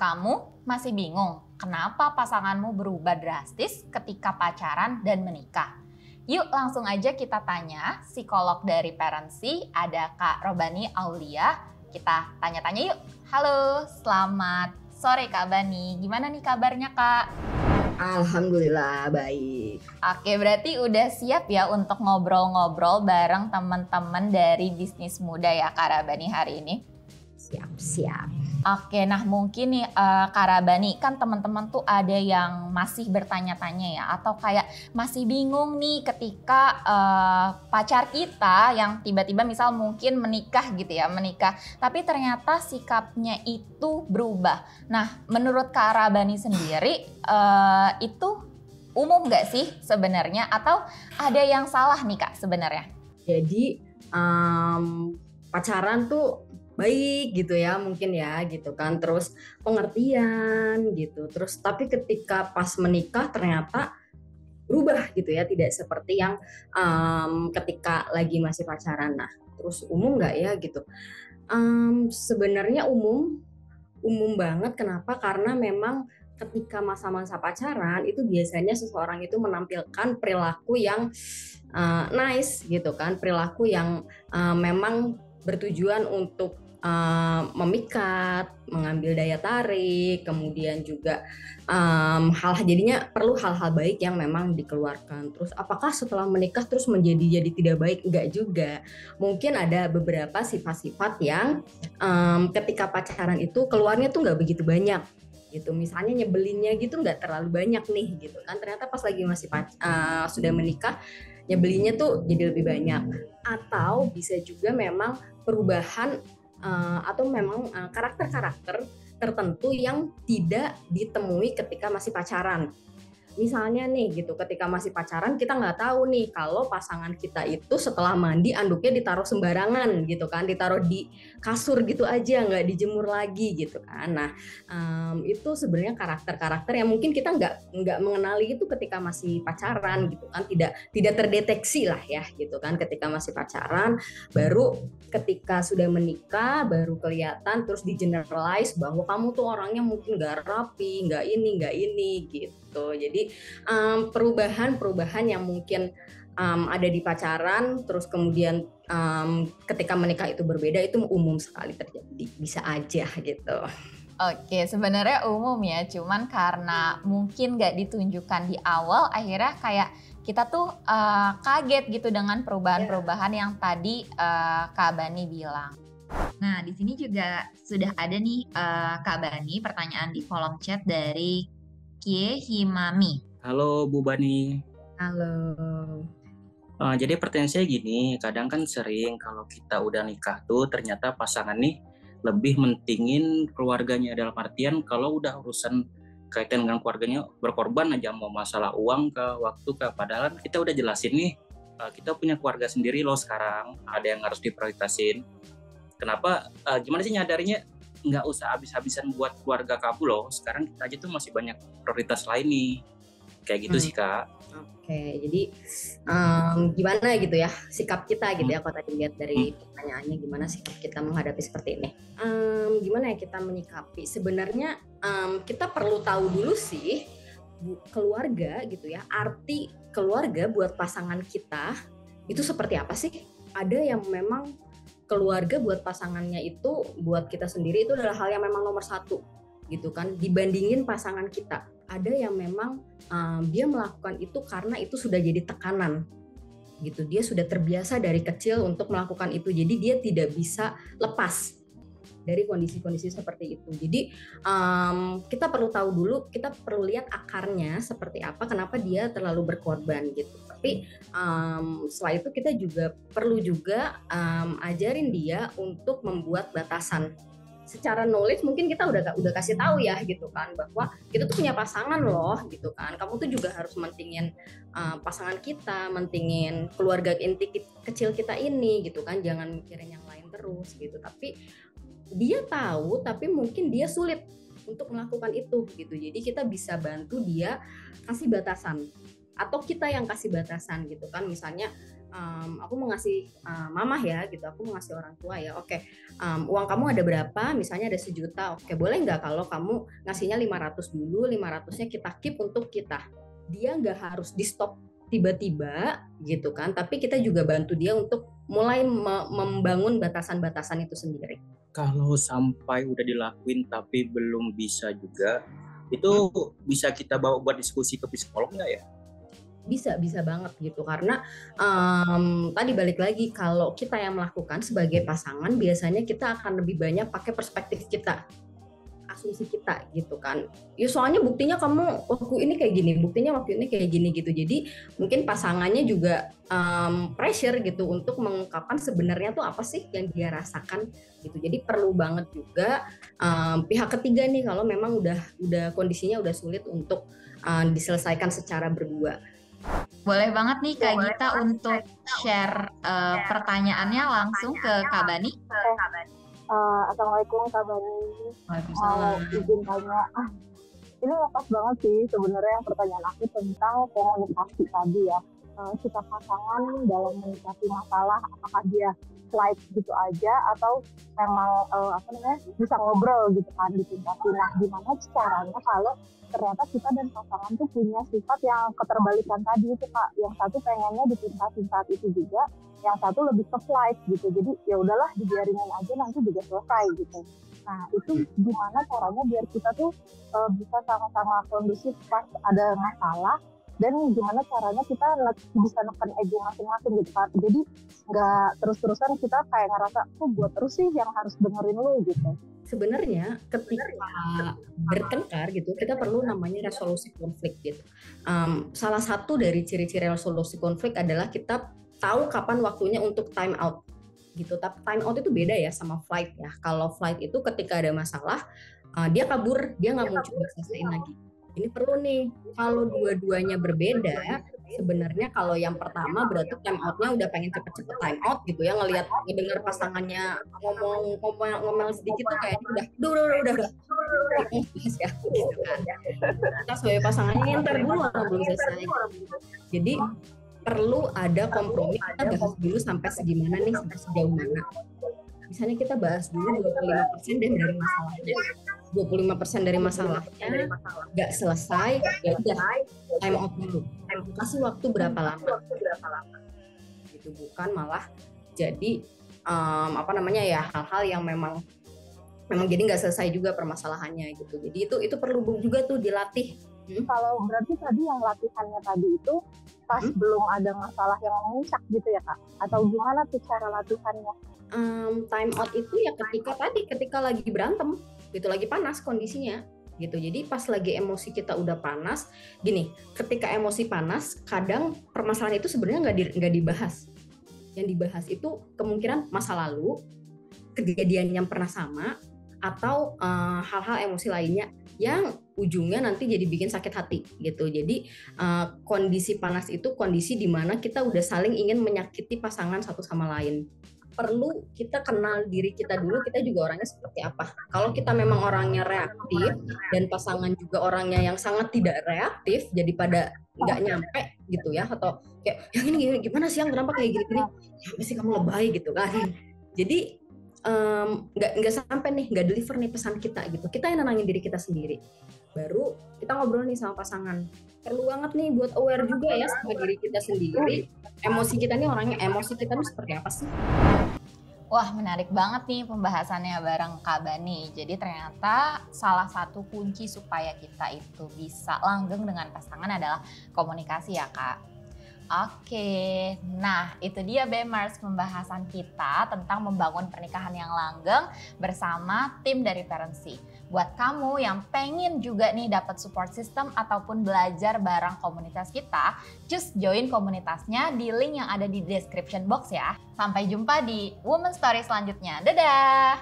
Kamu masih bingung kenapa pasanganmu berubah drastis ketika pacaran dan menikah? Yuk langsung aja kita tanya psikolog dari Parency, ada Kak Robani Aulia. Kita tanya-tanya yuk. Halo, selamat sore Kak Bani. Gimana nih kabarnya Kak? Alhamdulillah baik. Oke, berarti udah siap ya untuk ngobrol-ngobrol bareng teman-teman dari Bisnis Muda ya Kak Rabani hari ini? Siap. Oke, nah mungkin nih Kak Rabani, kan teman-teman tuh ada yang masih bertanya-tanya ya, atau kayak masih bingung nih ketika pacar kita yang tiba-tiba misal mungkin menikah gitu ya, tapi ternyata sikapnya itu berubah. Nah, menurut Kak Rabani sendiri itu umum nggak sih sebenarnya, atau ada yang salah nih Kak sebenarnya? Jadi pacaran tuh baik gitu ya mungkin ya gitu kan, terus pengertian gitu, terus tapi ketika pas menikah ternyata berubah gitu ya, tidak seperti yang ketika lagi masih pacaran. Nah terus umum nggak ya gitu? Sebenarnya umum banget. Kenapa? Karena memang ketika masa-masa pacaran itu biasanya seseorang itu menampilkan perilaku yang nice gitu kan, perilaku yang memang bertujuan untuk memikat, mengambil daya tarik, kemudian juga jadinya perlu hal-hal baik yang memang dikeluarkan. Terus apakah setelah menikah terus jadi tidak baik? Enggak juga. Mungkin ada beberapa sifat-sifat yang ketika pacaran itu keluarnya tuh nggak begitu banyak gitu. Misalnya nyebelinnya gitu nggak terlalu banyak nih gitu kan. Ternyata pas lagi masih sudah menikah, nyebelinnya tuh jadi lebih banyak. Atau bisa juga memang perubahan atau memang karakter-karakter tertentu yang tidak ditemui ketika masih pacaran. Misalnya nih gitu, ketika masih pacaran kita nggak tahu nih kalau pasangan kita itu setelah mandi anduknya ditaruh sembarangan gitu kan, ditaruh di kasur gitu aja, nggak dijemur lagi gitu kan. Nah itu sebenarnya karakter-karakter yang mungkin kita nggak mengenali itu ketika masih pacaran gitu kan, tidak terdeteksi lah ya gitu kan ketika masih pacaran. Baru ketika sudah menikah baru kelihatan, terus di generalize bahwa kamu tuh orangnya mungkin nggak rapi, nggak ini gitu. Jadi perubahan yang mungkin ada di pacaran, terus kemudian ketika menikah itu berbeda, itu umum sekali terjadi, bisa aja gitu. Oke, sebenarnya umum ya, cuman karena mungkin nggak ditunjukkan di awal, akhirnya kayak kita tuh kaget gitu dengan perubahan-perubahan yang tadi Kak Bani bilang. Nah, di sini juga sudah ada nih Kak Bani pertanyaan di kolom chat dari Kie Himami. Halo Bu Bani. Halo. Jadi pertanyaan saya gini, kadang kan sering kalau kita udah nikah tuh ternyata pasangan nih lebih mentingin keluarganya, dalam artian kalau udah urusan kaitan dengan keluarganya berkorban aja, mau masalah uang ke waktu ke, padahal kita udah jelasin nih kita punya keluarga sendiri loh sekarang, ada yang harus diprioritasin. Kenapa? Gimana sih nyadarinya nggak usah habis-habisan buat keluarga kamu loh, sekarang kita aja tuh masih banyak prioritas lain nih, kayak gitu sih Kak. Oke, jadi gimana gitu ya sikap kita gitu ya, kalau tadi lihat dari pertanyaannya gimana sikap kita menghadapi seperti ini. Gimana ya kita menyikapi, sebenarnya kita perlu tahu dulu sih keluarga gitu ya, arti keluarga buat pasangan kita itu seperti apa sih. Ada yang memang keluarga buat pasangannya itu, buat kita sendiri itu adalah hal yang memang nomor satu gitu kan, dibandingin pasangan kita. Ada yang memang dia melakukan itu karena itu sudah jadi tekanan gitu, dia sudah terbiasa dari kecil untuk melakukan itu, jadi dia tidak bisa lepas dari kondisi-kondisi seperti itu. Jadi kita perlu tahu dulu, kita perlu lihat akarnya seperti apa, kenapa dia terlalu berkorban gitu. Tapi setelah itu kita juga perlu ajarin dia untuk membuat batasan. Secara knowledge mungkin kita udah kasih tahu ya gitu kan, bahwa kita tuh punya pasangan loh gitu kan, kamu tuh juga harus mentingin pasangan kita, mentingin keluarga inti kecil kita ini gitu kan, jangan mikirin yang lain terus gitu. Tapi dia tahu, tapi mungkin dia sulit untuk melakukan itu gitu. Jadi kita bisa bantu dia kasih batasan, atau kita yang kasih batasan gitu kan. Misalnya aku mau ngasih mamah ya gitu, aku mau ngasih orang tua ya, oke, uang kamu ada berapa, misalnya ada 1 juta, oke boleh nggak kalau kamu ngasihnya 500 dulu, 500-nya kita keep untuk kita. Dia nggak harus di stop tiba-tiba gitu kan, tapi kita juga bantu dia untuk mulai membangun batasan-batasan itu sendiri. Kalau sampai udah dilakuin tapi belum bisa juga, itu bisa kita bawa buat diskusi ke psikolog nggak ya? Bisa banget gitu, karena tadi balik lagi, kalau kita yang melakukan sebagai pasangan biasanya kita akan lebih banyak pakai perspektif kita, asumsi kita gitu kan. Ya soalnya buktinya kamu waktu ini kayak gini, buktinya waktu ini kayak gini gitu. Jadi mungkin pasangannya juga pressure gitu untuk mengungkapkan sebenarnya tuh apa sih yang dia rasakan gitu. Jadi perlu banget juga pihak ketiga nih, kalau memang udah kondisinya udah sulit untuk diselesaikan secara berdua. Boleh banget nih Kak Gita untuk share pertanyaannya langsung ke Kak Bani. Assalamualaikum Kak Bani. Waalaikumsalam. Izin tanya, ini lepas banget sih sebenarnya pertanyaan aku tentang komunikasi tadi ya. Sikap pasangan dalam menyikapi masalah, apakah dia slide gitu aja atau memang bisa ngobrol gitu kan di tingkat. Nah, gimana caranya kalau ternyata kita dan pasangan tuh punya sifat yang keterbalikan tadi itu Kak, yang satu pengennya dituntasin saat itu juga, yang satu lebih ke flight gitu, jadi ya udahlah dibiarinin aja nanti juga selesai gitu. Nah itu gimana caranya biar kita tuh bisa sama-sama kondusif pas ada masalah, dan gimana caranya kita bisa neken ego masing-masing gitu kan, jadi nggak terus-terusan kita kayak ngerasa gue terus sih yang harus dengerin lu gitu. Sebenarnya ketika bertengkar gitu, kita perlu namanya resolusi konflik gitu. Salah satu dari ciri-ciri resolusi konflik adalah kita tahu kapan waktunya untuk time out gitu. Tapi time out itu beda ya sama flight ya. Kalau flight itu ketika ada masalah, dia kabur, dia nggak mau coba selesaiin lagi. Ini perlu nih, kalau dua-duanya berbeda, sebenarnya kalau yang pertama berarti time outnya udah pengen cepet-cepet time out gitu ya, ngedengar pasangannya ngomong sedikit tuh kayaknya udah ya gitu kan. Kita sebagai pasangannya ntar dulu orang belum selesai. Jadi perlu ada kompromi, kita bahas dulu sampai segimana nih, sampai sejauh mana. Misalnya kita bahas dulu 25% dari masalahnya. 25% dari masalahnya nggak selesai, ya udah time out dulu. Kasih waktu berapa lama? Gitu, bukan malah jadi hal-hal yang memang jadi nggak selesai juga permasalahannya gitu. Jadi itu perlu juga tuh dilatih. Kalau berarti tadi yang latihannya tadi itu pas belum ada masalah yang memuncak gitu ya Kak? Atau gimana tuh cara latihannya? Time out itu ya ketika lagi berantem gitu, lagi panas kondisinya gitu. Jadi pas lagi emosi kita udah panas, gini, ketika emosi panas kadang permasalahan itu sebenarnya nggak dibahas. Yang dibahas itu kemungkinan masa lalu, kejadian yang pernah sama, atau hal-hal emosi lainnya yang ujungnya nanti jadi bikin sakit hati gitu. Jadi kondisi panas itu kondisi di mana kita udah saling ingin menyakiti pasangan satu sama lain. Perlu kita kenal diri kita dulu, kita juga orangnya seperti apa. Kalau kita memang orangnya reaktif dan pasangan juga orangnya yang sangat tidak reaktif, jadi pada nggak nyampe gitu ya, atau kayak yang ini gimana sih, yang kenapa kayak gini, ya sih kamu lebay gitu kan. Jadi nggak sampai nih, nggak deliver nih pesan kita gitu. Kita yang nenangin diri kita sendiri, baru kita ngobrol nih sama pasangan. Perlu banget nih buat aware juga ya sama diri kita sendiri. Emosi kita nih seperti apa sih? Wah, menarik banget nih pembahasannya bareng Kak Bani. Jadi ternyata salah satu kunci supaya kita itu bisa langgeng dengan pasangan adalah komunikasi ya Kak. Oke, nah itu dia Bemers pembahasan kita tentang membangun pernikahan yang langgeng bersama tim dari Parency. Buat kamu yang pengen juga nih dapat support system ataupun belajar bareng komunitas kita, just join komunitasnya di link yang ada di description box ya. Sampai jumpa di Women Story selanjutnya. Dadah!